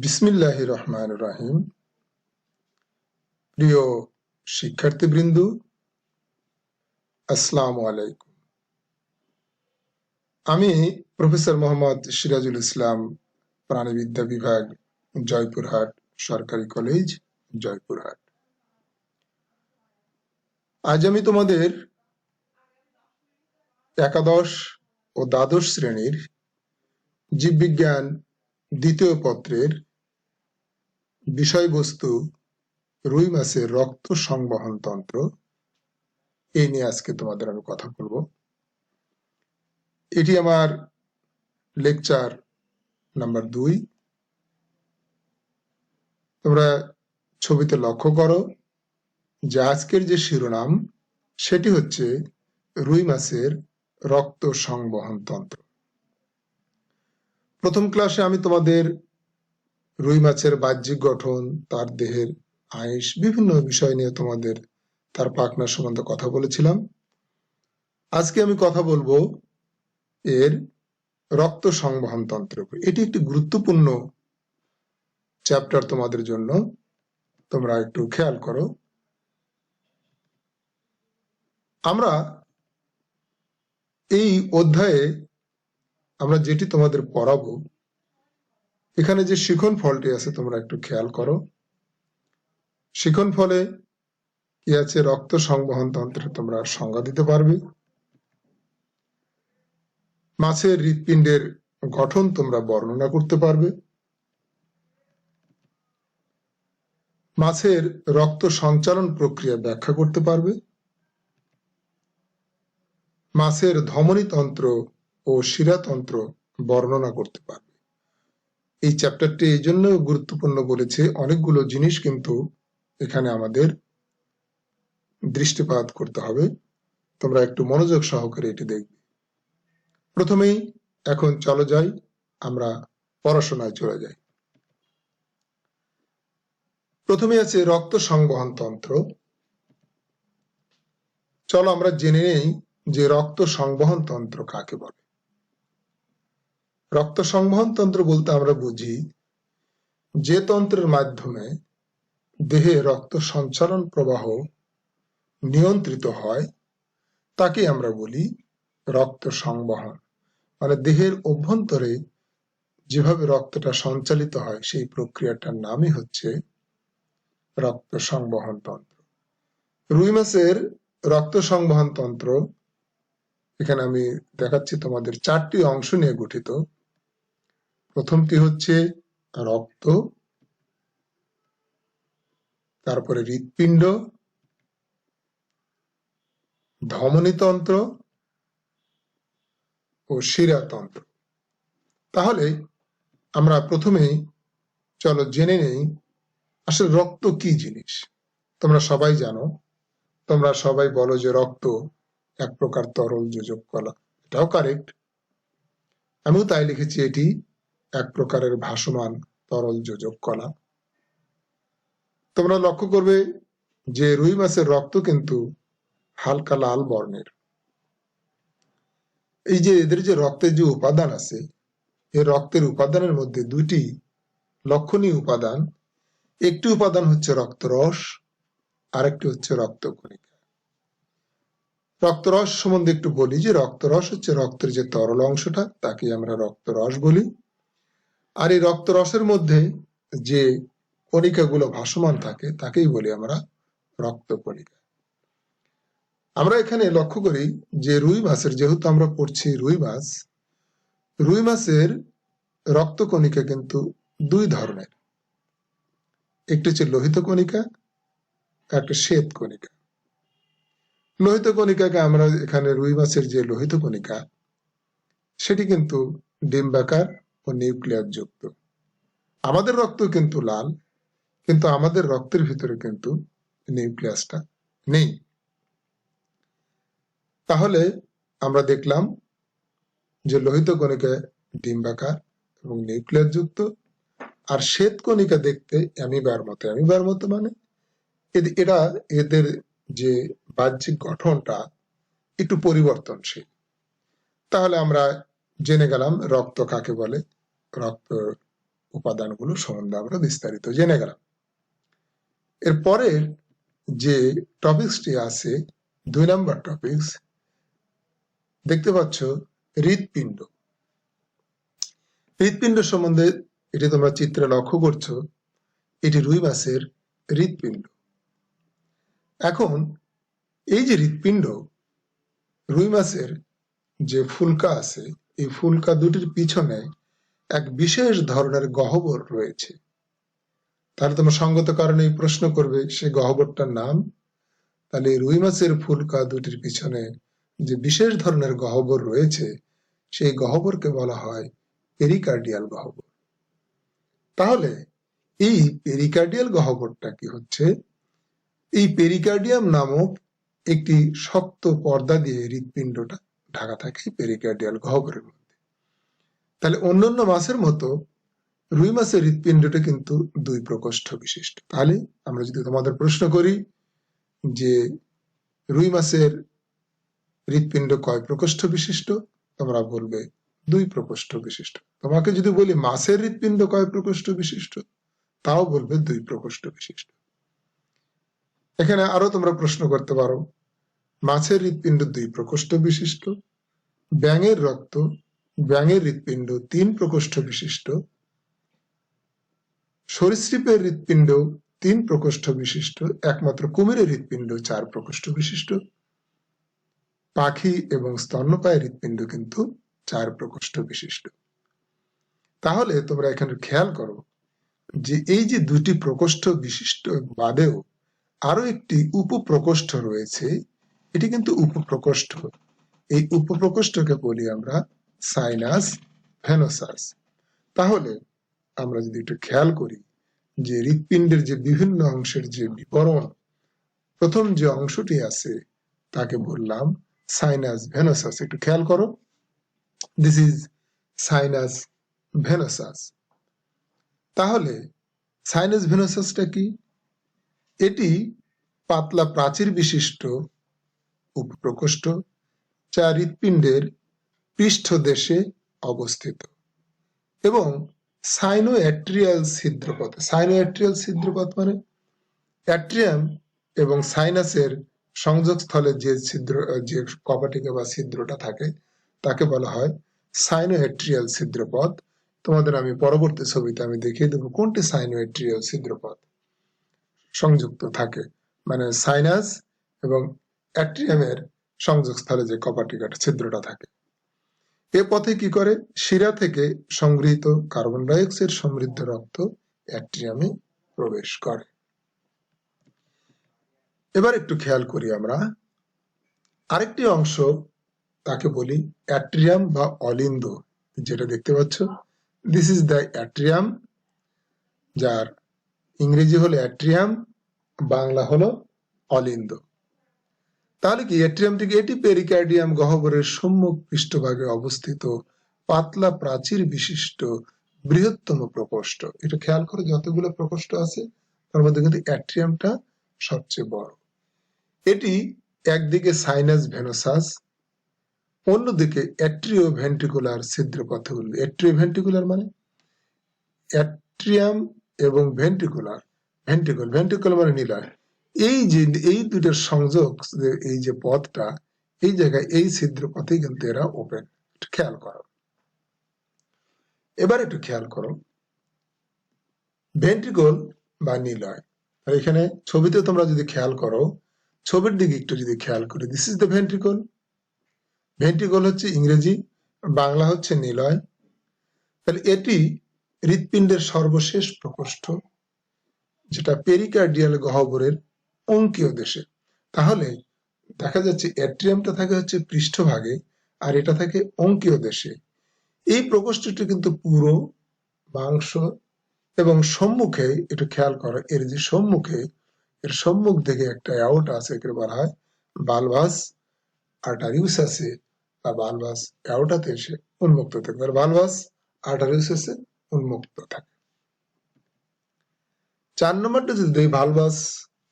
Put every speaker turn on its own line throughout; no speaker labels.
বিসমিল্লাহির রহমানির রহিম। প্রিয় শিক্ষার্থীবৃন্দ, আসসালামু আলাইকুম। আমি প্রফেসর মোহাম্মদ সিরাজুল ইসলাম, প্রাণিবিদ্যা বিভাগ, জয়পুরহাট সরকারি কলেজ, জয়পুরহাট। আজ আমি তোমাদের একাদশ ও দ্বাদশ শ্রেণীর জীববিজ্ঞান দ্বিতীয় পত্রের বিষয়বস্তু রুই মাছের রক্ত সংবহন তন্ত্র এই নিয়ে আজকে তোমাদের আমি কথা বলবো। এটি আমার লেকচার নাম্বার 2। তোমরা ছবিতে লক্ষ্য করো যে আজকের যে শিরোনাম সেটি হচ্ছে রুই মাছের রক্ত সংবহন তন্ত্র। প্রথম ক্লাসে আমি তোমাদের রুই মাছের বাহ্যিক গঠন, তার দেহের আঁশ, বিভিন্ন বিষয় নিয়ে তোমাদের তার পাখনা সম্বন্ধে কথা বলেছিলাম। আজকে আমি কথা বলবো এর রক্ত সংবহন তন্ত্রের উপর। এটি একটি গুরুত্বপূর্ণ চ্যাপ্টার তোমাদের জন্য, তোমরা একটু খেয়াল করো। আমরা এই অধ্যায়ে আমরা যেটি তোমাদের পড়াবো, এখানে যে শিখন ফলটি আছে তোমরা একটু খেয়াল করো। শিখন ফলে কি আছে? রক্ত সংবহন তন্ত্রে তোমরা সংজ্ঞা দিতে পারবে। মাছের হৃৎপিণ্ডের গঠন তোমরা বর্ণনা করতে পারবে। মাছের রক্ত সঞ্চালন প্রক্রিয়া ব্যাখ্যা করতে পারবে। মাছের ধমনীতন্ত্র ও শিরাতন্ত্র বর্ণনা করতে পারবে। এই চ্যাপ্টারটি এই জন্য গুরুত্বপূর্ণ বলেছে, অনেকগুলো জিনিস কিন্তু এখানে আমাদের দৃষ্টিপাত করতে হবে। তোমরা একটু মনোযোগ সহকারে এটি দেখবে। প্রথমেই এখন চলো যাই, আমরা পড়াশোনায় চলে যাই। প্রথমে আছে রক্ত সংবহন তন্ত্র। চলো আমরা জেনে নেই যে রক্ত সংবহন তন্ত্র কাকে বলে। রক্ত সংবহন তন্ত্র বলতে আমরা বুঝি যে তন্ত্রের মাধ্যমে দেহে রক্ত সঞ্চালন প্রবাহ নিয়ন্ত্রিত হয় তাকে আমরা বলি রক্ত সংবহন। মানে দেহের অভ্যন্তরে যেভাবে রক্তটা সঞ্চালিত হয় সেই প্রক্রিয়াটার নামই হচ্ছে রক্ত সংবহন তন্ত্র। রুই মাছের রক্ত সংবহন তন্ত্র এখানে আমি দেখাচ্ছি তোমাদের 4টি অংশ নিয়ে গঠিত। প্রথমটি হচ্ছে রক্ত, তারপরে হৃৎপিণ্ড, ধমনীতন্ত্র ও শিরাতন্ত্র। তাহলে আমরা প্রথমেই চলো জেনে নেই আসলে রক্ত কি জিনিস। তোমরা সবাই জানো, তোমরা সবাই বলো যে রক্ত এক প্রকার তরল যোজক কলা। এটাও কারেক্ট, আমিও তাই লিখেছি, এটি এক প্রকারের ভাসমান তরল যোজক কলা। তোমরা লক্ষ্য করবে যে রুই মাছের রক্ত কিন্তু হালকা লাল বর্ণের। এই যে এদের যে রক্তের যে উপাদান আছে, এই রক্তের উপাদানের মধ্যে 2টি লক্ষণীয় উপাদান। একটি উপাদান হচ্ছে রক্তরস, আরেকটি হচ্ছে রক্তকণিকা। রক্তরস সম্বন্ধে একটু বলি যে রক্তরস হচ্ছে রক্তের যে তরল অংশটা, তাকে আমরা রক্তরস বলি। আর এই রক্তরসের মধ্যে যে কণিকাগুলো ভাসমান থাকে তাকেই বলি আমরা রক্তকণিকা। আমরা এখানে লক্ষ্য করি যে রুই মাছের, যেহেতু আমরা পড়ছি রুই মাছের রক্তকণিকা কিন্তু 2 ধরনের। একটি হচ্ছে লোহিত কণিকা, একটা শ্বেত কণিকা। লোহিত কণিকাকে আমরা এখানে রুই মাছের যে লোহিত কণিকা সেটি কিন্তু ডিম্বাকার ও নিউক্লিয়াস যুক্ত। আমাদের রক্ত কিন্তু লাল, কিন্তু আমাদের রক্তের ভিতরে কিন্তু নিউক্লিয়াসটা নেই। তাহলে আমরা দেখলাম যে লোহিত কণিকা ডিম্বাকার এবং নিউক্লিয়াস যুক্ত, আর শ্বেত কণিকা দেখতে অ্যামিবার মতো। অ্যামিবার মতো মানে এরা এদের যে বাহ্যিক গঠনটা একটু পরিবর্তনশীল। তাহলে আমরা জেনে গেলাম রক্ত কাকে বলে, রক্ত উপাদানগুলো সম্বন্ধে আমরা বিস্তারিত জেনে গেলাম। এর পরের যে টপিকসটি আছে 2 নম্বর টপিকস, দেখতে পাচ্ছ হৃৎপিণ্ড। হৃৎপিণ্ড সম্বন্ধে এটি তোমরা চিত্রে লক্ষ্য করছো, এটি রুই মাছের হৃৎপিণ্ড। এখন এই যে হৃৎপিণ্ড, রুই মাছের যে ফুলকা আছে, এই ফুলকা দুটির পিছনে এক বিশেষ ধরনের গহ্বর রয়েছে। তাহলে তোমার সঙ্গত কারণে এই প্রশ্ন করবে সে গহ্বরটার নাম। তাহলে রুই মাছের ফুলকা দুটির পিছনে যে বিশেষ ধরনের গহ্বর রয়েছে, সেই গহ্বরকে বলা হয় পেরিকার্ডিয়াল গহ্বর। তাহলে এই পেরিকার্ডিয়াল গহ্বরটা কি হচ্ছে, এই পেরিকার্ডিয়াম নামক একটি শক্ত পর্দা দিয়ে হৃৎপিণ্ডটা ঢাকা থাকে পেরিকার্ডিয়াল গহ্বরের মধ্যে। তাহলে অন্যান্য মাছের মতো রুই মাছের হৃৎপিণ্ডটা কিন্তু 2 প্রকোষ্ঠ বিশিষ্ট। তাহলে আমরা যদি তোমাদের প্রশ্ন করি যে রুই মাছের হৃৎপিণ্ড কয় প্রকোষ্ঠ বিশিষ্ট, তোমরা বলবে 2 প্রকোষ্ঠ বিশিষ্ট। তোমাকে যদি বলি মাছের হৃৎপিণ্ড কয় প্রকোষ্ঠ বিশিষ্ট, তাও বলবে 2 প্রকোষ্ঠ বিশিষ্ট। এখানে আরো তোমরা প্রশ্ন করতে পারো, মাছের হৃৎপিণ্ড 2 প্রকোষ্ঠ বিশিষ্ট, ব্যাঙের ব্যাঙের হৃৎপিণ্ড 3 প্রকোষ্ঠ বিশিষ্ট, সরীসৃপের হৃৎপিণ্ড 3 প্রকোষ্ঠ বিশিষ্ট, একমাত্র কুমিরের হৃৎপিণ্ড 4 প্রকোষ্ঠ বিশিষ্ট, পাখি এবং স্তন্যপায়ী হৃৎপিণ্ড কিন্তু 4 প্রকোষ্ঠ বিশিষ্ট। তাহলে তোমরা এখানে খেয়াল করো যে এই যে 2টি প্রকোষ্ঠ বিশিষ্ট বাদেও আরো একটি উপপ্রকোষ্ঠ রয়েছে, এটি কিন্তু উপপ্রকোষ্ঠ। এই উপপ্রকোষ্ঠকে বলি আমরা সাইনাস ভেনোসাস। তাহলে আমরা যদি একটু খেয়াল করি যে হৃৎপিণ্ডের যে বিভিন্ন অংশের যে বিবরণ, প্রথম যে অংশটি আছে তাকে বললাম সাইনাস ভেনোসাস। একটু খেয়াল করো, দিস ইজ সাইনাস ভেনোসাস। তাহলে সাইনাস ভেনোসাসটা কি? এটি পাতলা প্রাচীর বিশিষ্ট উপপ্রকোষ্ঠ, যা হৃৎপিণ্ডের পৃষ্ঠদেশে অবস্থিত এবং সাইনোঅ্যাট্রিয়াল ছিদ্রপথ। সাইনোঅ্যাট্রিয়াল ছিদ্রপথ মানে অ্যাট্রিয়াম এবং সাইনাসের সংযোগস্থলে যে ছিদ্র, যে কপাটিকা বা ছিদ্রটা থাকে, তাকে বলা হয় সাইনোঅ্যাট্রিয়াল ছিদ্রপথ। তোমাদের আমি পরবর্তী ছবিতে আমি দেখিয়ে দেবো কোনটি সাইনোঅ্যাট্রিয়াল ছিদ্রপথ সংযুক্ত থাকে, মানে সাইনাস এবং অ্যাট্রিয়ামের সংযোগস্থলে যে কপাটিকাটা ছিদ্রটা থাকে। এ পথে কি করে, শিরা থেকে সংগৃহীত কার্বন ডাই অক্সাইড সমৃদ্ধ রক্ত অ্যাট্রিয়ামে প্রবেশ করে। এবার একটু খেয়াল করি আমরা আরেকটি অংশ, তাকে বলি অ্যাট্রিয়াম বা অলিন্দ। যেটা দেখতে পাচ্ছ, দিস ইজ দ্য অ্যাট্রিয়াম, যার ইংরেজি হলো অ্যাট্রিয়াম, বাংলা হলো অলিন্দ। তাহলে কি অ্যাট্রিয়ামটিকে, এটি পেরিকার্ডিয়াম গহ্বরের সম্মুখ পৃষ্ঠভাগে অবস্থিত পাতলা প্রাচীর বিশিষ্ট বৃহত্তম প্রকোষ্ঠ। এটা খেয়াল করে, যতগুলো প্রকোষ্ঠ আছে তার মধ্যে কিন্তু অ্যাট্রিয়ামটা সবচেয়ে বড়। এটি একদিকে সাইনাস ভেনোসাস, অন্যদিকে অ্যাট্রিও ভেন্ট্রিকুলার ছিদ্রপথে উন্মুক্ত। অ্যাট্রিও ভেন্ট্রিকুলার মানে অ্যাট্রিয়াম এবং ভেন্ট্রিকুলার, ভেন্ট্রিকুল মানে নিলয়। এই যে এই দুইটার সংযোগ, এই যে পথটা, এই জায়গায় এই ছিদ্রপথে কিন্তু এরা ওপেন। খেয়াল করো, এবার একটু খেয়াল করো ভেন্ট্রিকল বা নিলয়। এখানে ছবিতে তোমরা যদি খেয়াল করো, ছবির দিকে একটু যদি খেয়াল করি, this is the ventricle. Ventricle হচ্ছে ইংরেজি, বাংলা হচ্ছে নিলয়। তাহলে এটি হৃৎপিণ্ডের সর্বশেষ প্রকোষ্ঠ, যেটা পেরিকার্ডিয়াল গহ্বরের অঙ্কীয় দেশে। তাহলে দেখা যাচ্ছে অ্যাট্রিয়ামটা থাকে হচ্ছে পৃষ্ঠভাগে আর এটা থাকে অঙ্কীয় দেশে। এই প্রকোষ্ঠটি কিন্তু পুরো মাংস এবং সম্মুখে, একটু খেয়াল করো, এর যে সম্মুখে, এর সম্মুখ দিকে একটা অ্যাওর্টা আছে, একে বলা হয় বালভাস আর্টারিউসাসে বা বালভাস অ্যাওর্টাতে এসে উন্মুক্ত থাকে, বালভাস আর্টারিউসাসে উন্মুক্ত থাকে। 4 নম্বরটা যদি বালভাস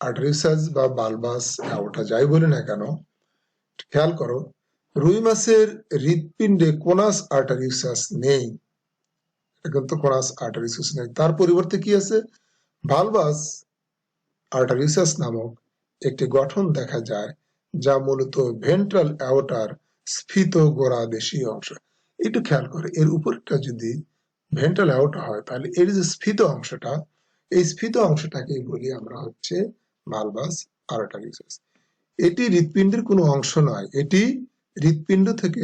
আর্টারিউসাস বা বালভাস অ্যাওর্টা যাই বলি না কেন, খেয়াল করো রুই মাছের হৃৎপিণ্ডে কোনাস আর্টারিউসাস নেই। এখন তো কোরাস আর্টারিসিস নেই, তার পরিবর্তে কি আছে, ভালভাস আর্টারিসাস নামক একটি গঠন দেখা যায়, যা মূলত ভেন্ট্রাল অ্যাওর্টার স্ফীত গোড়াদেশীয় অংশ। একটু খেয়াল করে, এর উপরটা যদি ভেন্ট্রাল অ্যাওর্টা হয়, তাহলে এর যে স্ফীত অংশটা, এই স্ফীত অংশটাকেই বলি আমরা হচ্ছে ভালভাস আর্টারিসাস। এটি হৃৎপিণ্ডের কোনো অংশ নয়, এটি হৃৎপিণ্ড থেকে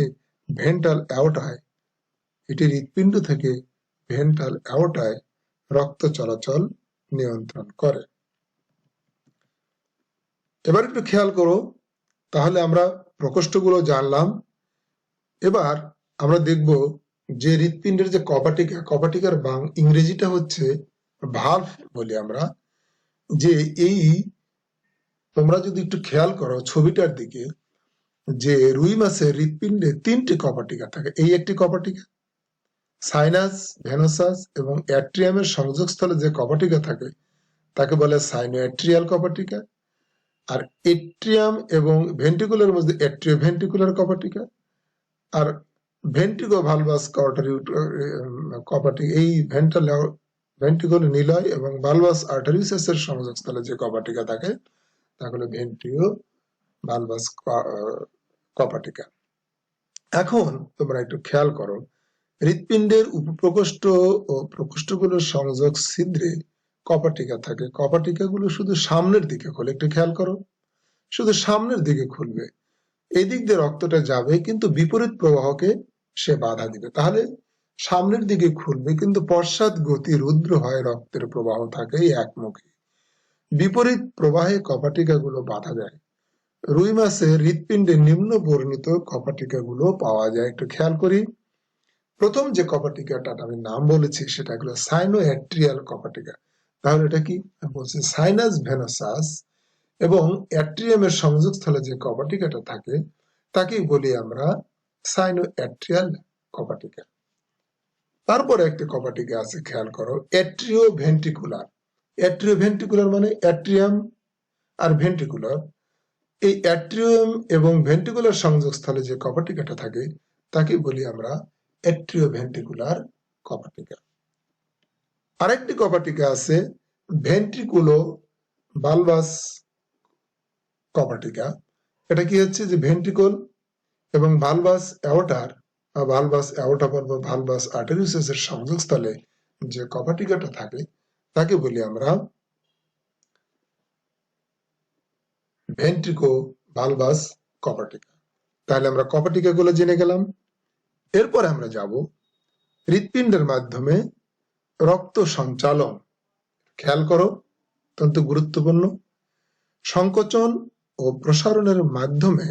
ভেন্ট্রাল অ্যাওর্টায়, এটি হৃৎপিণ্ড থেকে ভেন্ট্রাল অ্যাওর্টায় রক্ত চলাচল নিয়ন্ত্রণ করে। এবার একটু খেয়াল করো, তাহলে আমরা প্রকোষ্ঠগুলো জানলাম। এবার আমরা দেখব যে হৃৎপিণ্ডের যে কপাটিকা, কপাটিকার ইংরেজিটা হচ্ছে ভালভ বলি আমরা। যে এই তোমরা যদি একটু খেয়াল করো ছবিটার দিকে, যে রুই মাছের হৃৎপিণ্ডে 3টি কপাটিকা থাকে। এই একটি কপাটিকা, সাইনাস, ভেনোসাস এবং অ্যাট্রিয়ামের সংযোগস্থলে যে কপাটিকা থাকে তাকে বলে সাইনোঅ্যাট্রিয়াল কপাটিকা। আর এট্রিয়াম এবং ভেন্ট্রিকুলার মধ্যে অ্যাট্রিওভেন্ট্রিকুলার কপাটিকা। আর ভেন্ট্রিকো ভালভাস কপাটিকা, এই ভেন্ট্রিকুলার নিলয় এবং ভালভাস আর্টারিসাসের সংযোগস্থলে যে কপাটিকা থাকে তাকে বলে ভেন্ট্রিও ভালভাস কপাটিকা। এখন তোমরা একটু খেয়াল করো, হৃৎপিণ্ডের উপপ্রকোষ্ঠ ও প্রকোষ্ঠগুলোর সংযোগ ছিদ্রে কপাটিকা থাকে। কপাটিকাগুলো শুধু সামনের দিকে খোলে, একটু খেয়াল করো, শুধু সামনের দিকে খুলবে, এই দিক দিয়ে রক্তটা যাবে কিন্তু বিপরীত প্রবাহকে সে বাধা দিবে। তাহলে সামনের দিকে খুলবে কিন্তু পশ্চাৎ গতি রুদ্র হয়, রক্তের প্রবাহ থাকে একমুখী, বিপরীত প্রবাহে কপাটিকাগুলো বাধা দেয়। রুই মাছের হৃৎপিণ্ডে নিম্ন বর্ণিত কপাটিকাগুলো পাওয়া যায়। একটু খেয়াল করি, প্রথম যে কপাটিকাটা আমি নাম বলেছি সেটা হলো সাইনোঅ্যাট্রিয়াল কপাটিকা। তাহলে এটা কি বলছে, সাইনাস ভেনোসাস এবং অ্যাট্রিয়ামের সংযোগস্থলে যে কপাটিকাটা থাকে তাকেই বলি আমরা সাইনোঅ্যাট্রিয়াল কপাটিকা। তারপরে একটি কপাটিকা আছে, খেয়াল করো, অ্যাট্রিওভেন্ট্রিকুলার। অ্যাট্রিওভেন্ট্রিকুলার মানে অ্যাট্রিয়াম আর ভেন্ট্রিকুলার, এই অ্যাট্রিয়াম এবং ভেন্ট্রিকুলার সংযোগস্থলে যে কপাটিকাটা থাকে তাকে বলি আমরা অ্যাট্রিওভেন্ট্রিকুলার কপাটিকা। আরেকটি কপাটিকা আছে ভেন্ট্রিকুলো ভালভাস কপাটিকা। এটা কি হচ্ছে, যে ভেন্ট্রিকল এবং ভালভাস অ্যাওর্টার বা ভালভাস অ্যাওর্টা বা ভালভাস আর্টেরিয়াসের সংযোগস্থলে যে কপাটিকাটা থাকে তাকে বলি আমরা ভেন্ট্রিকো ভালভাস কপাটিকা। তাহলে আমরা কপাটিকা গুলো জেনে গেলাম। এরপরে আমরা যাব হৃৎপিণ্ডের মাধ্যমে রক্ত সঞ্চালন। খেয়াল করো, অত্যন্ত গুরুত্বপূর্ণ। সংকোচন ও প্রসারণের মাধ্যমে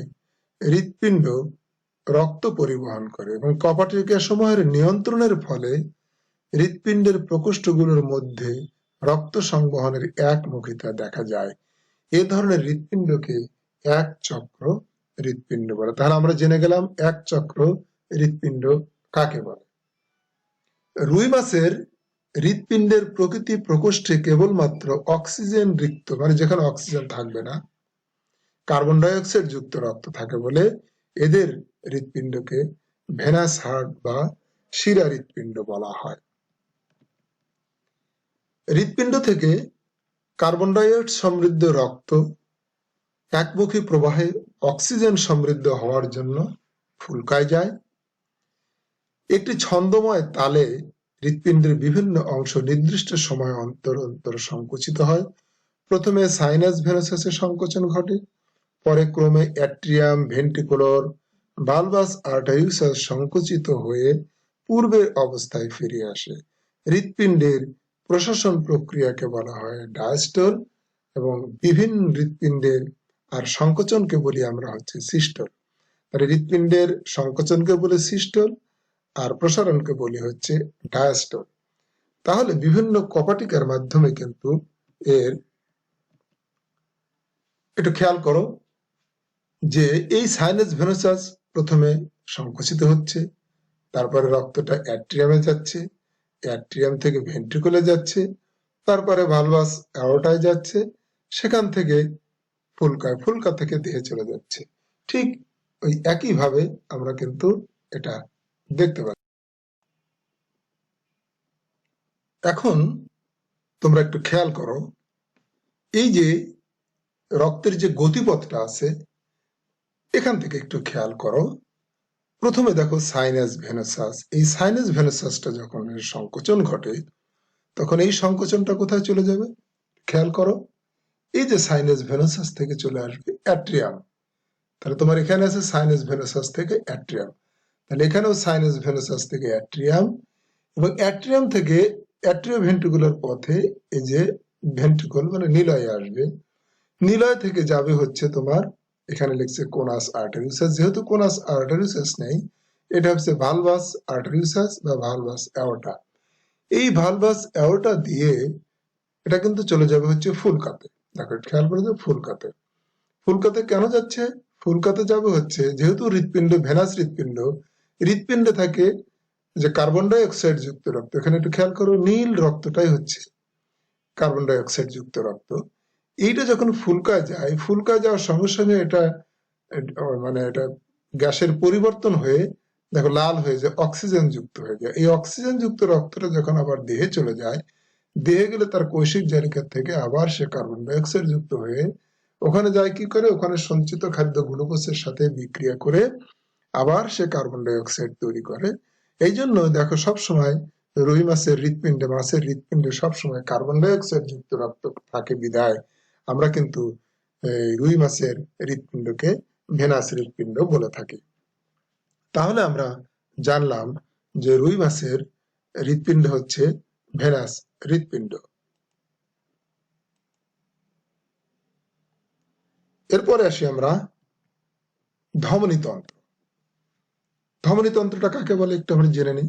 হৃৎপিণ্ড রক্ত পরিবহন করে এবং কপাটিকা সমূহের নিয়ন্ত্রণের ফলে হৃৎপিণ্ডের প্রকোষ্ঠগুলোর মধ্যে রক্ত সংবহনের একমুখিতা দেখা যায়। এ ধরনের হৃৎপিণ্ডকে এক চক্র হৃৎপিণ্ড বলে। তাহলে আমরা জেনে গেলাম এক চক্র হৃৎপিণ্ড কাকে বলে। রুই মাছের হৃৎপিণ্ডের প্রকৃতি প্রকোষ্ঠে কেবলমাত্র অক্সিজেন রিক্ত, মানে যেখানে অক্সিজেন থাকবে না, কার্বন ডাই অক্সাইড যুক্ত রক্ত থাকে বলে এদের হৃৎপিণ্ডকে ভেনাস হার্ট বা শিরা হৃৎপিণ্ড বলা হয়। হৃৎপিণ্ড থেকে কার্বন ডাই অক্সাইড সমৃদ্ধ রক্ত একমুখী প্রবাহে অক্সিজেন সমৃদ্ধ হওয়ার জন্য ফুলকায় যায়। একটি ছন্দময় তালে হৃৎপিণ্ডের বিভিন্ন অংশ নির্দিষ্ট সময় অন্তর অন্তর সংকুচিত হয়। প্রথমে সাইনাস ভেনোসাসের সংকোচন ঘটে, পরে ক্রমে অ্যাট্রিয়াম, ভেন্ট্রিকুলার, ভালভাস আর্টারিয়াস সংকুচিত হয়ে পূর্বের অবস্থায় ফিরে আসে। হৃৎপিণ্ডের প্রশাসন প্রক্রিয়াকে বলা হয় ডায়াস্টল এবং বিভিন্ন হৃৎপিণ্ডের আর সংকোচনকে বলি আমরা হচ্ছে সিস্টল। আর হৃৎপিণ্ডের সংকোচনকে বলে সিস্টল আর প্রসারণকে বলি হচ্ছে ডায়াস্টল। তাহলে বিভিন্ন কপাটিকার মাধ্যমে কিন্তু এর একটু খেয়াল করো যে এই সাইনাস ভেনোসাস প্রথমে সংকুচিত হচ্ছে, তারপরে রক্তটা অ্যাট্রিয়ামে যাচ্ছে, অ্যাট্রিয়াম থেকে ভেন্ট্রিকুলে যাচ্ছে, তারপরে ভালভাস অ্যাওর্টায় যাচ্ছে, সেখান থেকে ফুলকায়, ফুলকা থেকে দেহে চলে যাচ্ছে। ঠিক ওই একইভাবে আমরা কিন্তু এটা দেখতে পাচ্ছি। এখন তোমরা একটু খেয়াল করো, এই যে রক্তের যে গতিপথটা আছে এখান থেকে একটু খেয়াল করো। প্রথমে দেখো সাইনাস ভেনাসাস, এই সাইনাস ভেনাসাসটা যখন এর সংকোচন ঘটে তখন এই সংকোচনটা কোথায় চলে যাবে খেয়াল করো। এই যে সাইনাস ভেনাসাস থেকে চলে আসবে অ্যাট্রিয়াম। তাহলে তোমার এখানে আছে সাইনাস ভেনাসাস থেকে অ্যাট্রিয়াম, তাহলে এখানেও সাইনাস ভেনাসাস থেকে অ্যাট্রিয়াম, এবং অ্যাট্রিয়াম থেকে অ্যাট্রিও ভেন্ট্রিকুলার পথে এই যে ভেন্ট্রিকল মানে নিলয়ে আসবে। নিলয় থেকে যাবে হচ্ছে তোমার, এখানে লিখছে কোনাস আর্টারিউসাস, যেহেতু কোনাস আর্টারিউসাস নেই এটা হচ্ছে ভালভাস আর্টারিউসাস বা ভালভাস অ্যাওর্টা। এই ভালভাস অ্যাওর্টা দিয়ে এটা কিন্তু চলে যাবে হচ্ছে ফুলকাতে। দেখো খেয়াল করে যে ফুলকাতে, ফুলকাতে কেন যাচ্ছে, ফুলকাতে যাবে হচ্ছে যেহেতু হৃৎপিণ্ড ভেনাস হৃৎপিণ্ড, হৃৎপিণ্ডে থাকে যে কার্বন ডাই অক্সাইড যুক্ত রক্ত। এখানে একটু খেয়াল করো নীল রক্তটাই হচ্ছে কার্বন ডাই অক্সাইড যুক্ত রক্ত। এইটা যখন ফুলকায় যায়, ফুলকায় যাওয়ার সঙ্গে সঙ্গে এটা মানে এটা গ্যাসের পরিবর্তন হয়ে দেখো লাল হয়ে যায়, অক্সিজেন যুক্ত হয়ে যায়। এই অক্সিজেন যুক্ত রক্তটা যখন আবার দেহে চলে যায়, দেহে গেলে তার কৈশিক জালিকা থেকে আবার সে কার্বন ডাই অক্সাইড যুক্ত হয়ে ওখানে যায় কি করে, ওখানে সঞ্চিত খাদ্য গ্লুকোজের সাথে বিক্রিয়া করে আবার সে কার্বন ডাই অক্সাইড তৈরি করে। এই জন্য দেখো সবসময় রুই মাছের হৃৎপিণ্ডে, মাছের হৃৎপিণ্ডে সবসময় কার্বন ডাই অক্সাইড যুক্ত রক্ত থাকে বিধায় আমরা কিন্তু রুই মাছের হৃৎপিণ্ডকে ভেনাস হৃৎপিণ্ড বলে থাকি। তাহলে আমরা জানলাম যে রুই মাছের হৃৎপিণ্ড হচ্ছে ভেনাস হৃৎপিণ্ড। এরপরে আসি আমরা ধমনীতন্ত্র। ধমনীতন্ত্রটা কাকে বলে একটু আমরা জেনে নিই।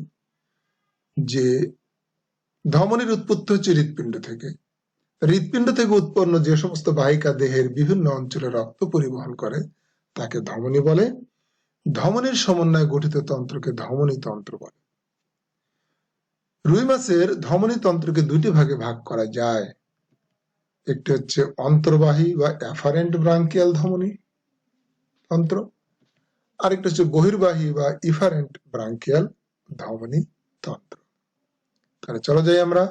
যে ধমনীর উৎপত্তি হচ্ছে হৃৎপিণ্ড থেকে। হৃৎপিণ্ড থেকে উৎপন্ন যে সমস্ত বাহিকা দেহের বিভিন্ন অঞ্চলে রক্ত পরিবহন করে তাকে ধমনী বলে। ধমনীর সমন্বয়ে গঠিত তন্ত্রকে ধমনীতন্ত্র বলে। রুই মাছের ধমনীতন্ত্রকে দুটি ভাগে ভাগ করা যায়, একটি হচ্ছে অন্তর্বাহী বা অ্যাফারেন্ট ব্রাঙ্কিয়াল ধমনী তন্ত্র, আরেকটা হচ্ছে বহির্বাহী বা ইফারেন্ট ব্রাঙ্কিয়াল ধমনী তন্ত্র। তাহলে চলো যাই আমরা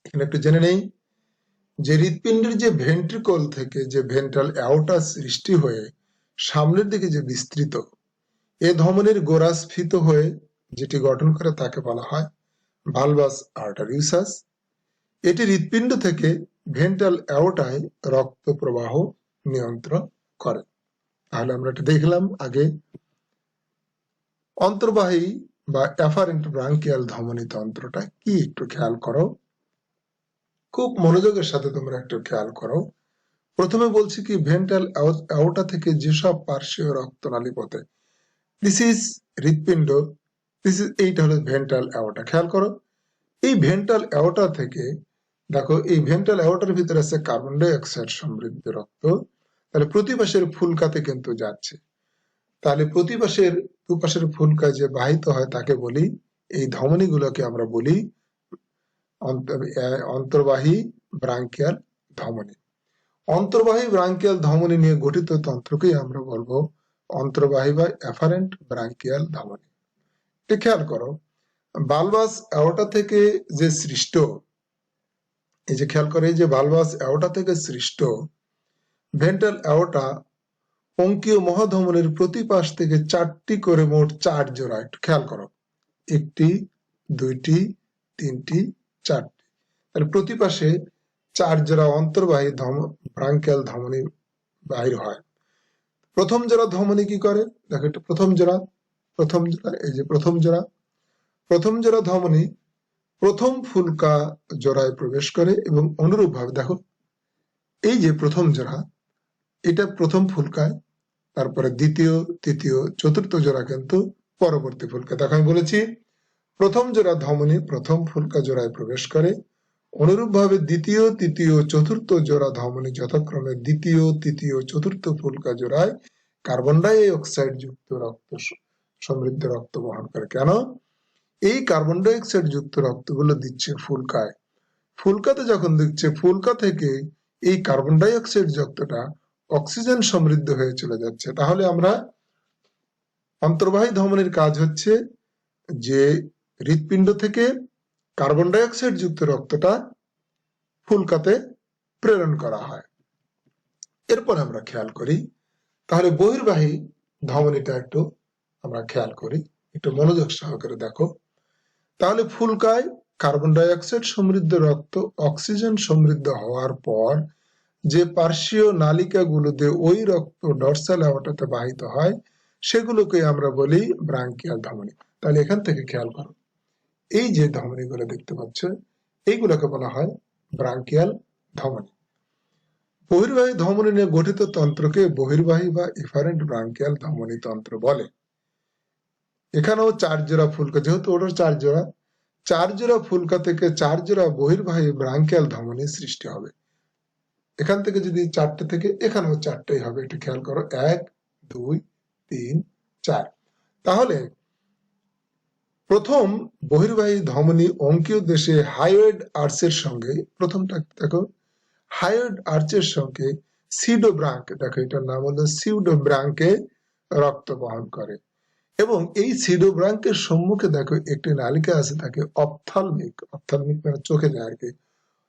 এখানে একটু জেনে নেই যে হৃৎপিণ্ডের যে ভেন্ট্রিকল থেকে যে ভেন্ট্রাল অ্যাওর্টা সৃষ্টি হয়ে সামনের দিকে যে বিস্তৃত, এ ধমনীর গোড়া স্ফীত হয়ে যেটি গঠন করে তাকে বলা হয় ভালভাস আর্টারিউসাস। এটি হৃৎপিণ্ড থেকে ভেন্ট্রাল অ্যাওর্টায় রক্ত প্রবাহ নিয়ন্ত্রণ করে। তাহলে আমরা এটা দেখলাম আগে অন্তর্বাহী বা অ্যাফারেন্ট ব্রাঙ্কিয়াল ধমনী তন্ত্রটা কি একটু খেয়াল করো, খুব মনোযোগের সাথে তোমরা একটু খেয়াল করো। প্রথমে বলছি কি ভেন্ট্রাল অ্যাওর্টা থেকে যেসব পার্শ্বীয় রক্তনালী পথে, দিস ইজ হৃৎপিণ্ড, এইটা হলো ভেন্ট্রাল অ্যাওর্টা। খেয়াল করো এই ভেন্ট্রাল অ্যাওর্টা থেকে দেখো এই ভেন্ট্রাল অ্যাওর্টার ভিতরে আছে কার্বন ডাই অক্সাইড সমৃদ্ধ রক্ত, তাহলে প্রতিপাশের ফুলকাতে কিন্তু যাচ্ছে। তাহলে প্রতিপাশের দুপাশের ফুলকা যে বাহিত হয় তাকে বলি, এই ধমনীগুলোকে আমরা বলি অন্তর্বাহী ব্রাঙ্কিয়াল ধমনী। অন্তর্বাহী ব্রাঙ্কিয়াল ধমনী নিয়ে গঠিত তন্ত্রকেই আমরা বলবো অন্তর্বাহী বা অ্যাফারেন্ট ব্রাঙ্কিয়াল ধমনী। খেয়াল করো ভালভাস অ্যাওর্টা থেকে যে সৃষ্ট, এই যে খেয়াল করে যে ভালভাস অ্যাওর্টা থেকে সৃষ্ট ভেন্ট্রাল অ্যাওর্টা অঙ্কীয় মহাধমনীর প্রতি পাশ থেকে 4টি করে মোট 4 জোড়া, একটু খেয়াল করো 1টি 2টি 3টি 4টি, তাহলে প্রতি পাশে 4 জোড়া অন্তর্বাহী ব্রাঙ্কিয়াল ধমনী বাহির হয়। প্রথম জোড়া ধমনী কি করে দেখো, একটু প্রথম জোড়া এই যে প্রথম জোড়া ধমনী প্রথম ফুলকা জোড়ায় প্রবেশ করে এবং অনুরূপ ভাবে দেখো এই যে প্রথম জোড়া এটা প্রথম ফুলকায়, তারপরে দ্বিতীয় তৃতীয় চতুর্থ জোড়া কিন্তু পরবর্তী ফুলকা। দেখো আমি বলেছি প্রথম জোড়া ধমনী প্রথম ফুলকা জোড়ায় প্রবেশ করে, অনুরূপ ভাবে দ্বিতীয় তৃতীয় চতুর্থ জোড়া ধমনী যথাক্রমে দ্বিতীয় তৃতীয় চতুর্থ ফুলকা জোড়ায় কার্বন ডাই অক্সাইড যুক্ত রক্ত সমৃদ্ধ রক্ত বহন করে। কেন? এই কার্বন ডাই অক্সাইড যুক্ত রক্তগুলো দিচ্ছে ফুলকায়, ফুলকাতে যখন দিচ্ছে ফুলকা থেকে এই কার্বন ডাই অক্সাইড যুক্তটা অক্সিজেন সমৃদ্ধ হয়ে চলে যাচ্ছে। তাহলে আমরা অন্তর্বাহী ধমনীর কাজ হচ্ছে যে হৃৎপিণ্ড থেকে কার্বন ডাই অক্সাইড যুক্ত রক্তটা ফুলকাতে প্রেরণ করা হয়। এরপর আমরা খেয়াল করি, তাহলে বহির্বাহী ধমনীটা একটু আমরা খেয়াল করি, একটু মনোযোগ সহকারে দেখো। তাহলে ফুলকায় কার্বন ডাই অক্সাইড সমৃদ্ধ রক্ত অক্সিজেন সমৃদ্ধ হওয়ার পর যে পার্শ্বীয় নালিকাগুলো দিয়ে ওই রক্ত ডর্সাল অ্যাওর্টাতে বাহিত হয় সেগুলোকে আমরা বলি ব্রাঙ্কিয়াল ধমনী। তাহলে এখান থেকে খেয়াল করো, এই যে ধমনীগুলো দেখতে পাচ্ছ এইগুলোকে বলা হয় ব্রাঙ্কিয়াল ধমনী। বহির্বাহী ধমনী নিয়ে গঠিত তন্ত্রকে বহির্বাহী বা এফারেন্ট ব্রাঙ্কিয়াল ধমনী তন্ত্র বলে। এখানেও 4 জোড়া ফুলকা, যেহেতু ওটার 4 জোড়া, 4 জোড়া ফুলকা থেকে 4 জোড়া বহির্বাহী ব্রাঙ্কিয়াল ধমনী সৃষ্টি হবে। এখান থেকে যদি 4টে থেকে এখানেও 4টেই হবে, একটু খেয়াল করো, 1 2 3 4। তাহলে প্রথম বহির্বাহী ধমনী অঙ্কীয় দেশে হাইওয়েড আর্চের সঙ্গে, প্রথমটা দেখো হাইওয়েড আর্চের সঙ্গে সিউডোব্রাঙ্ক, দেখো এটার নাম হলো সিউডোব্রাঙ্কে রক্ত বহন করে এবং এই সিউডোব্রাঙ্কের সম্মুখে দেখো একটি নালিকা আছে, তাকে অপথ্যালমিক, অপথ্যালমিক মানে চোখে যায় আর কি,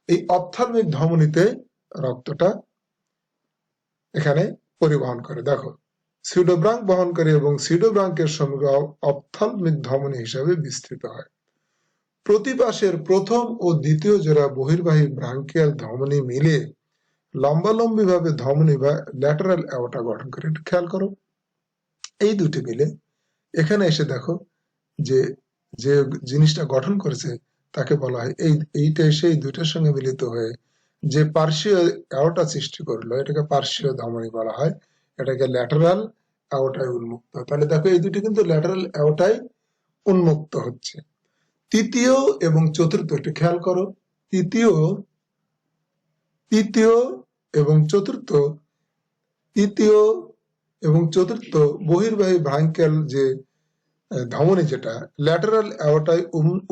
এই অপথ্যালমিক ধমনীতে রক্তটা এখানে পরিবহন করে। দেখো সিউডোব্রাঙ্ক বহন করে এবং সিউডোব্রাঙ্কের সম্মুখে অপথ্যালমিক ধমনী হিসাবে বিস্তৃত হয়। প্রতি পাশের প্রথম ও দ্বিতীয় জোড়া বহির্বাহী ব্রাঙ্কিয়াল ধমনী মিলে লম্বালম্বি ভাবে ধমনী বা ল্যাটারাল অ্যাওর্টা গঠন করে। একটু খেয়াল করো, এই দুটি মিলে এখানে এসে দেখো যে যে জিনিসটা গঠন করেছে তাকে বলা হয়, এইটা এসে এই দুইটার সঙ্গে মিলিত হয়ে যে পার্শ্বীয় অ্যাওর্টা সৃষ্টি করলো এটাকে পার্শ্বীয় ধমনী বলা হয়, এটাকে ল্যাটারাল অ্যাওর্টায় উন্মুক্ত। তাহলে দেখো এই দুটি কিন্তু ল্যাটারাল অ্যাওর্টায় উন্মুক্ত হচ্ছে। তৃতীয় এবং চতুর্থ, একটু খেয়াল করো, তৃতীয় এবং চতুর্থ, তৃতীয় এবং চতুর্থ বহির্বাহী ব্রাঙ্কিয়াল যে ধমনী, যেটা ল্যাটারাল অ্যাওর্টায়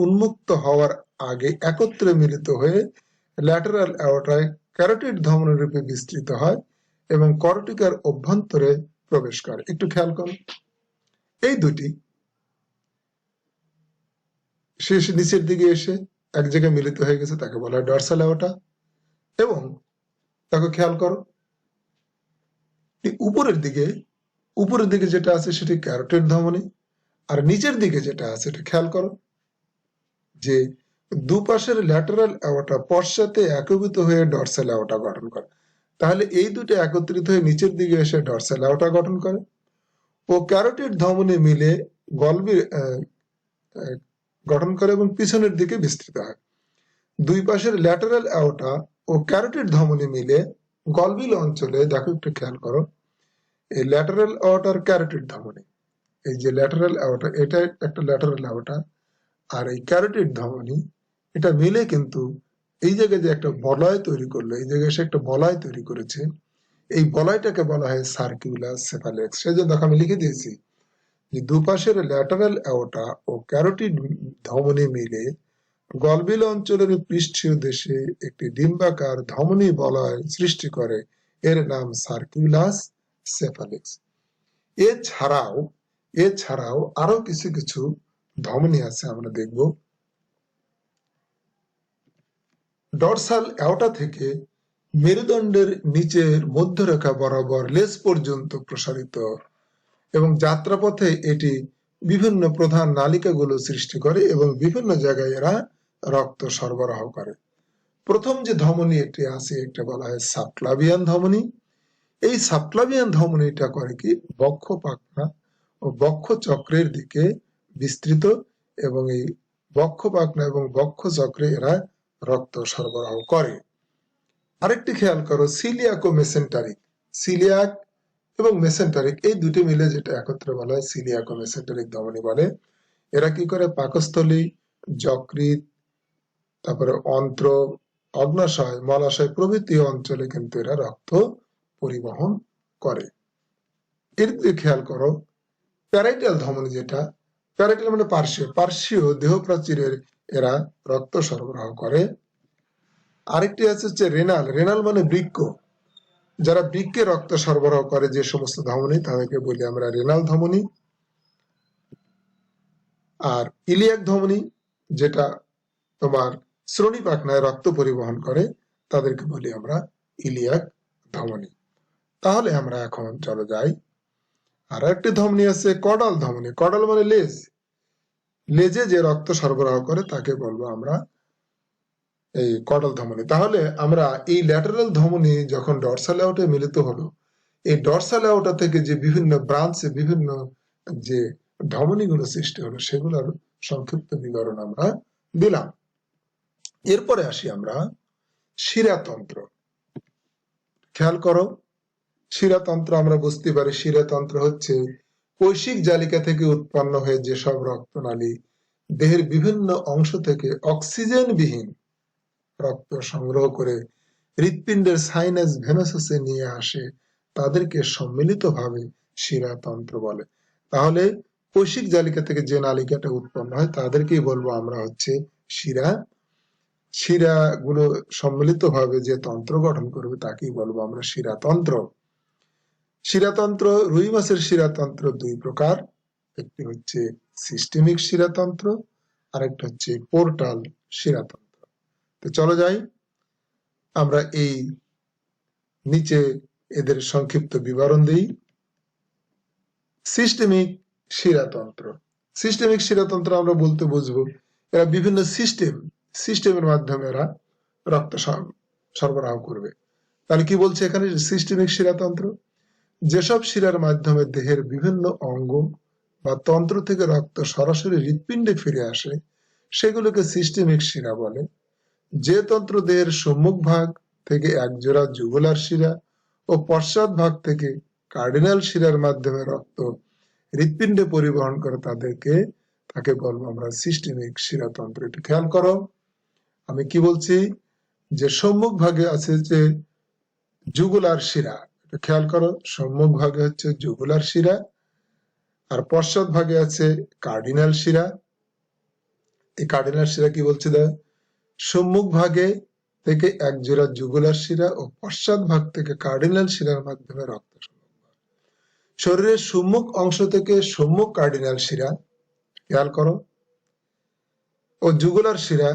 উন্মুক্ত হওয়ার আগে একত্রে মিলিত হয়ে ল্যাটারাল অ্যাওর্টায় ক্যারোটিড ধমনী রূপে বিস্তৃত হয় এবং করটিকার অভ্যন্তরে প্রবেশ করে। একটু খেয়াল করো, এই দুটি শেষ নিচের দিকে এসে এক জায়গায় মিলিত হয়ে গেছে, তাকে বলা হয় ডর্সাল অ্যাওর্টা। এবং তাকে খেয়াল করো, উপরের দিকে যেটা আছে সেটি ক্যারোটিড ধমনী, আর নিচের দিকে যেটা আছে এটা খেয়াল করো যে দুপাশের ল্যাটারাল অ্যাওর্টা পশ্চাতে একীভূত হয়ে ডর্সাল অ্যাওর্টা গঠন করে। তাহলে এই দুটো একত্রিত হয়ে নিচের দিকে এসে ডর্সাল অ্যাওর্টা গঠন করে ও ক্যারোটিড ধমনী মিলে গলবি গঠন করে এবং পিছনের দিকে বিস্তৃত হয়। দুই পাশের ল্যাটারাল অ্যাওর্টা ও ক্যারোটিড ধমনী মিলে গলবিল অঞ্চলে, দেখো একটু খেয়াল করো, এই ল্যাটারাল অ্যাওর্টার ক্যারোটিড ধমনী, এই যে ল্যাটারাল অ্যাওর্টা এটা একটা ল্যাটারাল অ্যাওর্টা, আর এই ক্যারোটিড ধমনী এটা মিলে কিন্তু এই জায়গায় যে একটা বলয় তৈরি করলো, এই জায়গায় সে একটা বলয় তৈরি করেছে, এই বলয়টাকে বলা হয় সার্কিউলার সেফালেক্স। সেই জন্য আমি লিখে দিয়েছি যে দুপাশের ল্যাটারাল অ্যাওর্টা ও ক্যারোটিড ধমনী মিলে গলবিল অঞ্চলের পৃষ্ঠীয় দেশে একটি ডিম্বাকার ধমনী বলয় সৃষ্টি করে, এর নাম সার্কিউলাস সেফালেক্স। এছাড়াও আরো কিছু কিছু ধমনী আছে, আমরা দেখব। ডরসাল অ্যাওর্টা থেকে মেরুদণ্ডের নিচের মধ্যরেখা বরাবর লেজ পর্যন্ত প্রসারিত এবং যাত্রাপথে এটি বিভিন্ন প্রধান নালিকাগুলো সৃষ্টি করে এবং বিভিন্ন জায়গায় এরা রক্ত সরবরাহ করে। প্রথম যে ধমনী এটি আছে এটা বলা হয় সাবক্লাভিয়ান ধমনী। এই সাবক্লাভিয়ান ধমনীটা করে কি বক্ষ পাখনা ও বক্ষ চক্রের দিকে বিস্তৃত এবং এই বক্ষ পাখনা এবং বক্ষ চক্রে এরা রক্ত সরবরাহ করে। আরেকটি খেয়াল করো, সিলিয়াক ও মেসেন্টারিক, সিলিয়াক এবং মেসেন্টারিক এই দুটি মিলে যেটা একত্রে বলা হয় সিলিয়াক ও মেসেন্টারিক ধমনী বলে। এরা কি করে পাকস্থলী, যকৃৎ, তারপরে অন্ত্র, অগ্নাশয়, মলাশয় প্রভৃতি অঞ্চলে কিন্তু এরা রক্ত পরিবহন করে। এর দিকে খেয়াল করো, প্যারাইটাল ধমনী, যেটা প্যারাইটাল মানে পার্শ্বীয় দেহ প্রাচীরের এরা রক্ত সরবরাহ করে। আরেকটি আছে হচ্ছে রেনাল মানে বৃক্ক, যারা বৃক্কে রক্ত সরবরাহ করে যে সমস্ত ধমনী তাদেরকে বলি আমরা রেনাল ধমনী। আর ইলিয়াক ধমনী, যেটা তোমার শ্রোণী পাখনায় রক্ত পরিবহন করে, তাদেরকে বলি আমরা ইলিয়াক ধমনী। তাহলে আমরা এখন চলো যাই, আর একটি ধমনী আছে কডাল ধমনী। কডাল মানে লেজ, লেজে যে রক্ত সরবরাহ করে তাকে বলবো আমরা এই কডাল ধমনী। তাহলে আমরা এই ল্যাটারাল ধমনী যখন ডরসাল অ্যাওর্টাে মিলিত হলো, এই ডরসাল অ্যাওর্টা থেকে যে বিভিন্ন ব্রাঞ্চে বিভিন্ন যে ধমনীগুলো সৃষ্টি হলো সেগুলোর সংক্ষিপ্ত বিবরণ আমরা দিলাম। এরপরে আসি আমরা শিরাতন্ত্র। খেয়াল করো, শিরাতন্ত্র আমরা বুঝতে পারি, শিরাতন্ত্র হচ্ছে কৈশিক জালিকা থেকে উৎপন্ন হয়ে যেসব রক্তনালী দেহের বিভিন্ন অংশ থেকে অক্সিজেন বিহীন রক্ত সংগ্রহ করে হৃৎপিণ্ডের সাইনাস ভেনাসে নিয়ে আসে, তাদেরকে সম্মিলিতভাবে শিরাতন্ত্র বলে। তাহলে কৈশিক জালিকা থেকে যে নালিকাটা উৎপন্ন হয় তাদেরকেই বলবো আমরা হচ্ছে শিরা। শিরাগুলো সম্মিলিতভাবে যে তন্ত্র গঠন করবে তাকেই বলবো আমরা শিরাতন্ত্র। শিরাতন্ত্র, রুই মাছের শিরাতন্ত্র দুই প্রকার, একটি হচ্ছে সিস্টেমিক শিরাতন্ত্র আর একটা হচ্ছে পোর্টাল শিরাতন্ত্র। তো চলো যাই, আমরা এই নিচে এদের সংক্ষিপ্ত বিবরণ দিই। সিস্টেমিক শিরাতন্ত্র। সিস্টেমিক শিরাতন্ত্র আমরা বলতে বুঝবো এরা বিভিন্ন সিস্টেমের মাধ্যমে এরা রক্ত সরবরাহ করবে। তাহলে কি বলছে এখানে, সিস্টেমিক শিরাতন্ত্র যেসব শিরার মাধ্যমে দেহের বিভিন্ন অঙ্গ বা তন্ত্র থেকে রক্ত সরাসরি হৃৎপিণ্ডে ফিরে আসে সেগুলোকে সিস্টেমিক শিরা বলে। যে তন্ত্র দেহের সম্মুখ ভাগ থেকে একজোড়া যুগলার শিরা ও পশ্চাৎ ভাগ থেকে কার্ডিনাল শিরার মাধ্যমে রক্ত হৃৎপিণ্ডে পরিবহন করে তাকে বলবো আমরা সিস্টেমিক শিরাতন্ত্র। একটু খেয়াল করো আমি কি বলছি, যে সম্মুখ ভাগে আছে যে যুগলার শিরা, খেয়াল করো সম্মুখ ভাগে হচ্ছে যুগলার শিরা আর পশ্চাৎ ভাগে আছে কার্ডিনাল শিরা। এই কার্ডিনাল শিরা কি বলছে, সম্মুখ ভাগে থেকে একজোড়া যুগলার শিরা ও পশ্চাৎ ভাগ থেকে কার্ডিনাল শিরার মাধ্যমে রক্ত শরীরের সম্মুখ অংশ থেকে সম্মুখ কার্ডিনাল শিরা, খেয়াল করো, ও যুগলার শিরা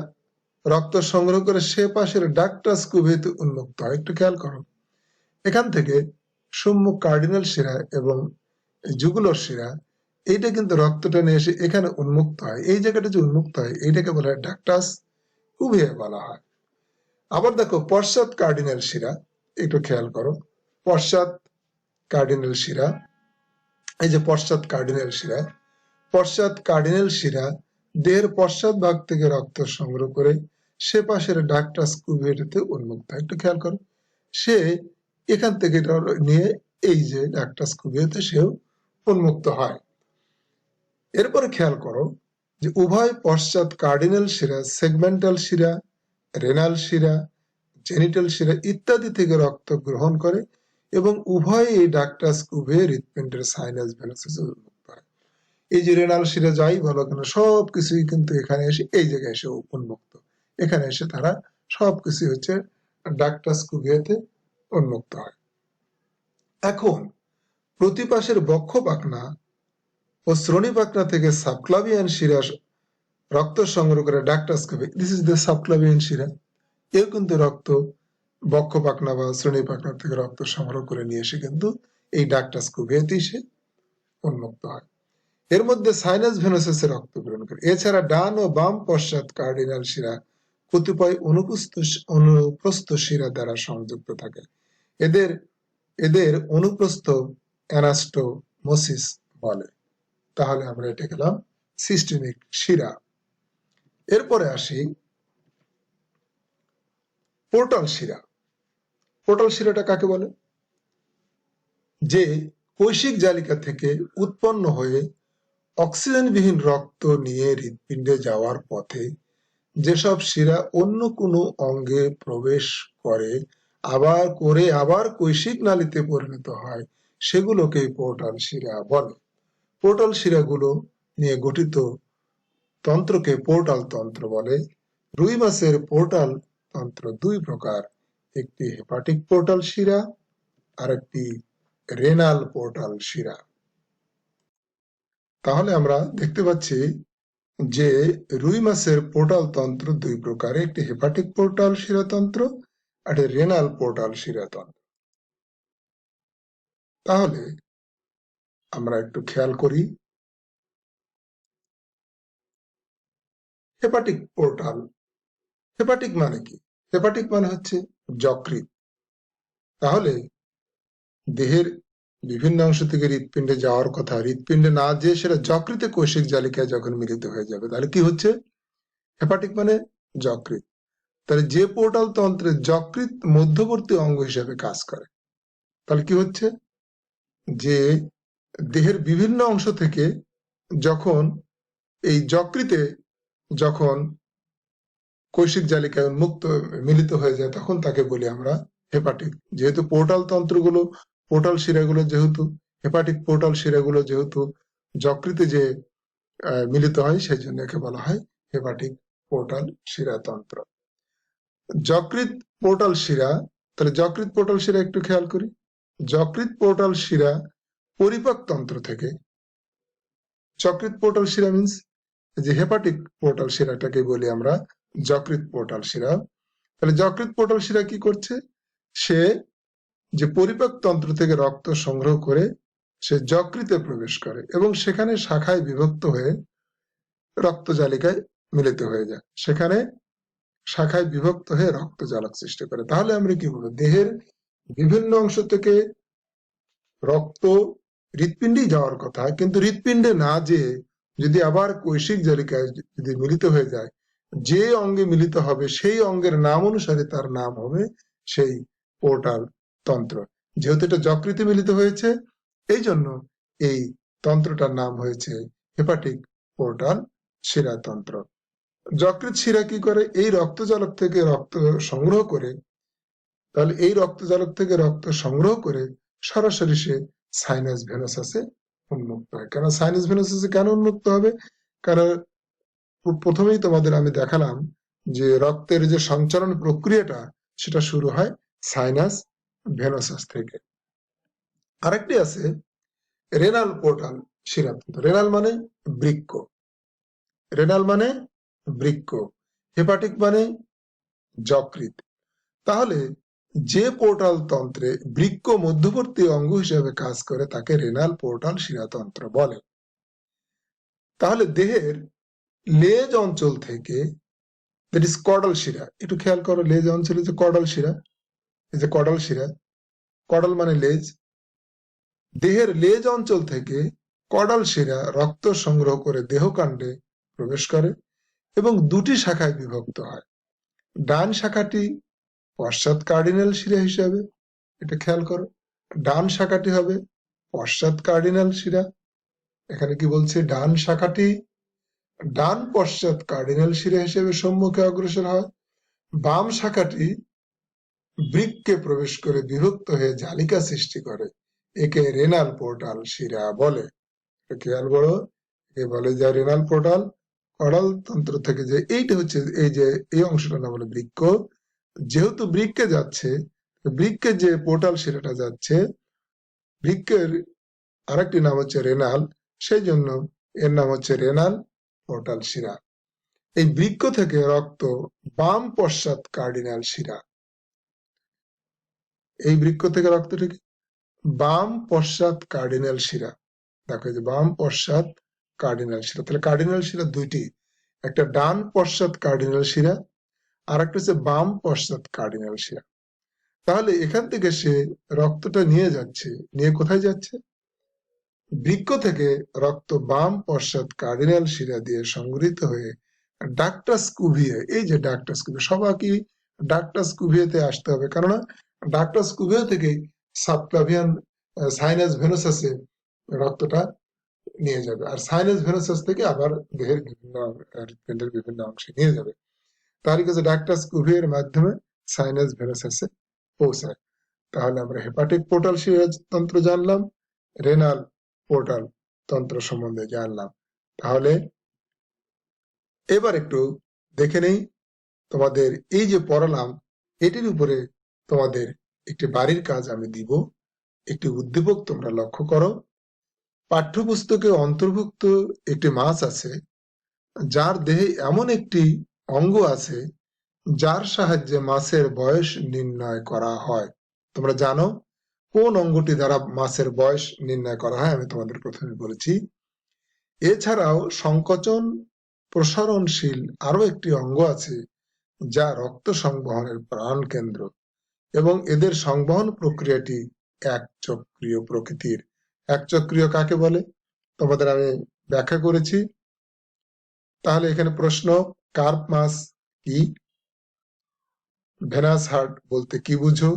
রক্ত সংগ্রহ করে সে পাশের ডাক্টাস কুভিতে উন্মুক্ত হয়। একটু খেয়াল করো, এখান থেকে সম্মুখ কার্ডিনাল শিরা এবং যুগলার শিরা এইটা কিন্তু রক্তটা নিয়ে এসে এখানে উন্মুক্ত হয়। এই জায়গাটা যে উন্মুক্ত হয় এইটাকে বলা হয় ডাক্টাস কুভিয়ে বলা হয়। আবার দেখো পশ্চাৎ কার্ডিনাল শিরা, একটু খেয়াল করো, পশ্চাৎ কার্ডিনাল শিরা, এই যে পশ্চাৎ কার্ডিনাল শিরা দেহের পশ্চাৎ ভাগ থেকে রক্ত সংগ্রহ করে সে পাশের ডাক্টাস কুভিয়েতে উন্মুক্ত হয়। একটু খেয়াল করো, সে এখান থেকে নিয়ে এই যে ডাক্টাস কুভিয়েতে সেও উন্মুক্ত হয়। এরপরে খেয়াল করো যে উভয় পশ্চাৎ কার্ডিনাল শিরা সেগমেন্টাল শিরা, রেনাল শিরা, জেনিটাল শিরা ইত্যাদি থেকে রক্ত গ্রহণ করে এবং উভয় এই ডাক্টাস কুভিয়ে হৃৎপিণ্ডের সাইনাস ভেনাসে উন্মুক্ত হয়। এই যে রেনাল শিরা যাই বলো কেন সবকিছুই কিন্তু এখানে এসে এই জায়গায় এসে উন্মুক্ত, এখানে এসে তারা সবকিছু হচ্ছে ডাক্টাস কুভিয়েতে উন্মুক্ত হয়। এখন প্রতিপাশের বক্ষ পাখনা ও শ্রোণী পাখনা থেকে সাবক্লাভিয়ান শিরা রক্ত সংগ্রহ করে ডাক্টাস কুভিয়ে, দিস ইজ দ্য সাবক্লাভিয়ান শিরা, এও কিন্তু রক্ত বক্ষ পাখনা বা শ্রোণী পাখনা থেকে রক্ত সংগ্রহ করে নিয়ে এসে কিন্তু এই ডাক্টাস কুভিয়েতে এসে উন্মুক্ত হয়। এর মধ্যে সাইনাস ভেনাসে রক্ত প্রেরণ করে। এছাড়া ডান ও বাম পশ্চাৎ কার্ডিনাল শিরা কতিপয় অনুপ্রস্থ শিরা দ্বারা সংযুক্ত থাকে। এদের অনুপ্রস্থ অ্যানাস্টোমোসিস বলে। তাহলে আমরা এটা গেলাম সিস্টেমিক শিরা। এরপরে আসি পোর্টাল শিরা। পোর্টাল শিরাটা কাকে বলে, যে কৈশিক জালিকা থেকে উৎপন্ন হয়ে অক্সিজেনবিহীন রক্ত নিয়ে হৃৎপিণ্ডে যাওয়ার পথে যেসব শিরা অন্য কোনো অঙ্গে প্রবেশ করে আবার কৈশিক নালীতে পরিণত হয় সেগুলোকে পোর্টাল শিরা বলে। পোর্টাল শিরাগুলো নিয়ে গঠিত তন্ত্রকে পোর্টাল তন্ত্র বলে। রুই মাছের পোর্টাল তন্ত্র দুই প্রকার, একটি হেপাটিক পোর্টাল শিরা আর একটি রেনাল পোর্টাল শিরা। তাহলে আমরা দেখতে পাচ্ছি যে রুই মাছের পোর্টাল তন্ত্র দুই প্রকার, একটি হেপাটিক পোর্টাল শিরাতন্ত্র আর একটি রেনাল পোর্টাল শিরাতন্ত্র। তাহলে আমরা একটু খেয়াল করি, হেপাটিক পোর্টাল, হেপাটিক মানে কি? হেপাটিক মানে হচ্ছে যকৃৎ। তাহলে দেহের বিভিন্ন অংশ থেকে হৃৎপিণ্ডে যাওয়ার কথা, হৃৎপিণ্ডে না যেয়ে সেটা যকৃতে কোষিক জালিকায় যখন মিলিত হয়ে যাবে, তাহলে কি হচ্ছে? হেপাটিক মানে যকৃৎ। তাহলে যে পোর্টাল তন্ত্রের যকৃৎ মধ্যবর্তী অঙ্গ হিসেবে কাজ করে, তাহলে কি হচ্ছে? যে দেহের বিভিন্ন অংশ থেকে যখন এই যকৃতে যখন কৈশিক জালিকায় উন্মুক্ত মিলিত হয়ে যায়, তখন তাকে বলি আমরা হেপাটিক। যেহেতু পোর্টাল তন্ত্রগুলো, পোর্টাল শিরাগুলো যেহেতু, হেপাটিক পোর্টাল শিরাগুলো যেহেতু যকৃতে যে মিলিত হয়, সেই জন্য একে বলা হয় হেপাটিক পোর্টাল শিরাতন্ত্র। যকৃৎ পোর্টাল শিরা, তাহলে যকৃৎ পোর্টাল শিরা একটু খেয়াল করি। যকৃৎ পোর্টাল শিরা পরিপাক তন্ত্র থেকে, যকৃৎ পোর্টাল শিরা মিন্স যে হেপাটিক পোর্টাল শিরাটাকে বলি আমরা যকৃৎ পোর্টাল শিরা। তাহলে যকৃৎ পোর্টাল শিরা কি করছে? সে যে পরিপাক তন্ত্র থেকে রক্ত সংগ্রহ করে সে যকৃতে প্রবেশ করে এবং সেখানে শাখায় বিভক্ত হয়ে রক্ত জালিকায় মিলিত হয়ে যায়, সেখানে শাখায় বিভক্ত হয়ে রক্ত জালক সৃষ্টি করে। তাহলে আমরা কি বলবো? দেহের বিভিন্ন অংশ থেকে রক্ত হৃৎপিণ্ডেই যাওয়ার কথা, কিন্তু হৃৎপিণ্ডে না যেয়ে যদি আবার কৈশিক জালিকায় যদি মিলিত হয়ে যায়, যে অঙ্গে মিলিত হবে সেই অঙ্গের নাম অনুসারে তার নাম হবে সেই পোর্টাল তন্ত্র। যেহেতু এটা যকৃতে মিলিত হয়েছে, এই জন্য এই তন্ত্রটার নাম হয়েছে হেপাটিক পোর্টাল শিরাতন্ত্র। যকৃৎ শিরা কি করে? এই রক্তজালক থেকে রক্ত সংগ্রহ করে, তাহলে এই রক্তজালক থেকে রক্ত সংগ্রহ করে সরাসরি সে সাইনাস ভেনাসাসে উন্মুক্ত হয়। কেন সাইনাস ভেনাসাসে কেন উন্মুক্ত হবে? কারণ প্রথমেই তোমাদের আমি দেখালাম যে রক্তের যে সঞ্চালন প্রক্রিয়াটা সেটা শুরু হয় সাইনাস ভেনাসাস থেকে। আরেকটি আছে রেনাল পোর্টাল শিরাতন্ত্র। রেনাল মানে বৃক্ক, রেনাল মানে বৃক্ক, হেপাটিক মানে যকৃৎ। তাহলে যে পোর্টাল তন্ত্রে বৃক্ক মধ্যবর্তী অঙ্গ হিসেবে কাজ করে তাকে রেনাল পোর্টাল শিরাতন্ত্র বলে। তাহলে দেহের লেজ অঞ্চল থেকে, দ্যাট ইজ কডাল শিরা, একটু খেয়াল করো, লেজ অঞ্চলে যে কডাল শিরা, এই যে কডাল শিরা, কডাল মানে লেজ, দেহের লেজ অঞ্চল থেকে কডাল শিরা রক্ত সংগ্রহ করে দেহকাণ্ডে প্রবেশ করে এবং দুটি শাখায় বিভক্ত হয়। ডান শাখাটি পশ্চাৎ কার্ডিনাল শিরা হিসাবে, এটা খেয়াল করো, ডান শাখাটি হবে পশ্চাৎ কার্ডিনাল শিরা। এখানে কি বলছে? ডান শাখাটি ডান পশ্চাৎ কার্ডিনাল শিরা হিসেবে সম্মুখে অগ্রসর হয়। বাম শাখাটি বৃক্কে প্রবেশ করে বিভক্ত হয়ে জালিকা সৃষ্টি করে, একে রেনাল পোর্টাল শিরা বলে। খেয়াল করো, একে বলে যে রেনাল পোর্টাল। কডাল তন্ত্র থেকে যে এইটা হচ্ছে, এই যে এই অংশটা নাম হলো বৃক্ক। যেহেতু বৃক্কে যাচ্ছে, বৃক্কের যে পোর্টাল শিরাটা যাচ্ছে, বৃক্কের আরেকটি নাম হচ্ছে রেনাল, সেই জন্য এর নাম হচ্ছে রেনাল পোর্টাল শিরা। এই বৃক্ক থেকে রক্ত বাম পশ্চাৎ কার্ডিনাল শিরা, এই বৃক্ক থেকে রক্তটাকে বাম পশ্চাৎ কার্ডিনাল শিরা, দেখো যে বাম পশ্চাৎ কার্ডিনাল শিরা। তাহলে কার্ডিনাল শিরা দুইটি, একটা ডান পশ্চাৎ কার্ডিনাল শিরা আর একটা হচ্ছে বাম পশ্চাৎ কার্ডিনাল শিরা। তাহলে এখান থেকে সে রক্তটা নিয়ে যাচ্ছে, নিয়ে কোথায় যাচ্ছে? বৃক্ক থেকে রক্ত বাম পশ্চাৎ কার্ডিনাল শিরা দিয়ে সংগৃহীত হয়ে ডাক্টাস কুভিয়ে, এই যে ডাক্টাস কুভিয়ে, সবাইকে ডাক্টাস কুভিয়েতে আসতে হবে, কেননা ডাক্টাস কুভিয়ে থেকে সাবক্লাভিয়ান সাইনাস ভেনোসাসে রক্তটা নিয়ে যাবে, আর সাইনাস ভেনোসাস থেকে আবার দেহের বিভিন্ন হৃৎপিণ্ডের বিভিন্ন অংশে নিয়ে যাবে। তাহলে কাছে ডাক্টাস কুভিয়ের মাধ্যমে সাইনাস ভেনোসাসে পৌঁছায়। তাহলে আমরা হেপাটিক পোর্টাল তন্ত্র জানলাম, রেনাল পোর্টাল তন্ত্র সম্বন্ধে জানলাম। তাহলে এবার একটু দেখে নেই, তোমাদের এই যে পড়ালাম এটির উপরে তোমাদের একটি বাড়ির কাজ আমি দিব। একটি উদ্দীপক তোমরা লক্ষ্য করো। পাঠ্যপুস্তকে অন্তর্ভুক্ত একটি মাছ আছে, যার দেহে এমন একটি অঙ্গ আছে যার সাহায্যে মাছের বয়স নির্ণয় করা হয়। তোমরা জানো কোন অঙ্গটি দ্বারা মাছের বয়স নির্ণয় করা হয়? আমি তোমাদের প্রথমে বলেছি। এছাড়াও সংকোচন প্রসারণশীল আরো একটি অঙ্গ আছে যা রক্ত সংবহনের প্রাণকেন্দ্র, এবং এদের সংবহন প্রক্রিয়াটি একচক্রীয় প্রকৃতির। একচক্রীয় কাকে বলে তোমাদের আমি ব্যাখ্যা করেছি। তাহলে এখানে প্রশ্ন, কার্প মাছ কি? ভেনাস হার্ট বলতে কি বুঝো?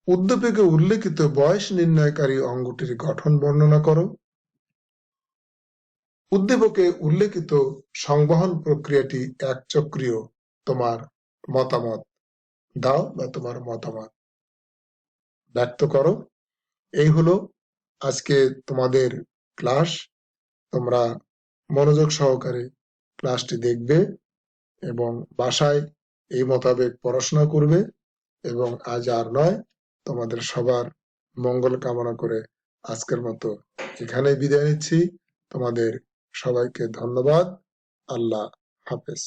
উদ্দীপকে উল্লেখিত বয়স নির্ণয়কারী অঙ্গটির গঠন বর্ণনা করো। উদ্দীপকে উল্লেখিত সংবহন প্রক্রিয়াটি একচক্রীয়। তোমার মতামত দাও বা তোমার মতামত ব্যক্ত করো। এই হলো আজকে তোমাদের ক্লাস। তোমরা মনোযোগ সহকারে ক্লাসটি দেখবে এবং বাসায় এই মোতাবেক পড়াশোনা করবে। এবং আজ আর নয়, তোমাদের সবার মঙ্গল কামনা করে আজকের মতো এখানেই বিদায় নিচ্ছি। তোমাদের সবাইকে ধন্যবাদ। আল্লাহ হাফেজ।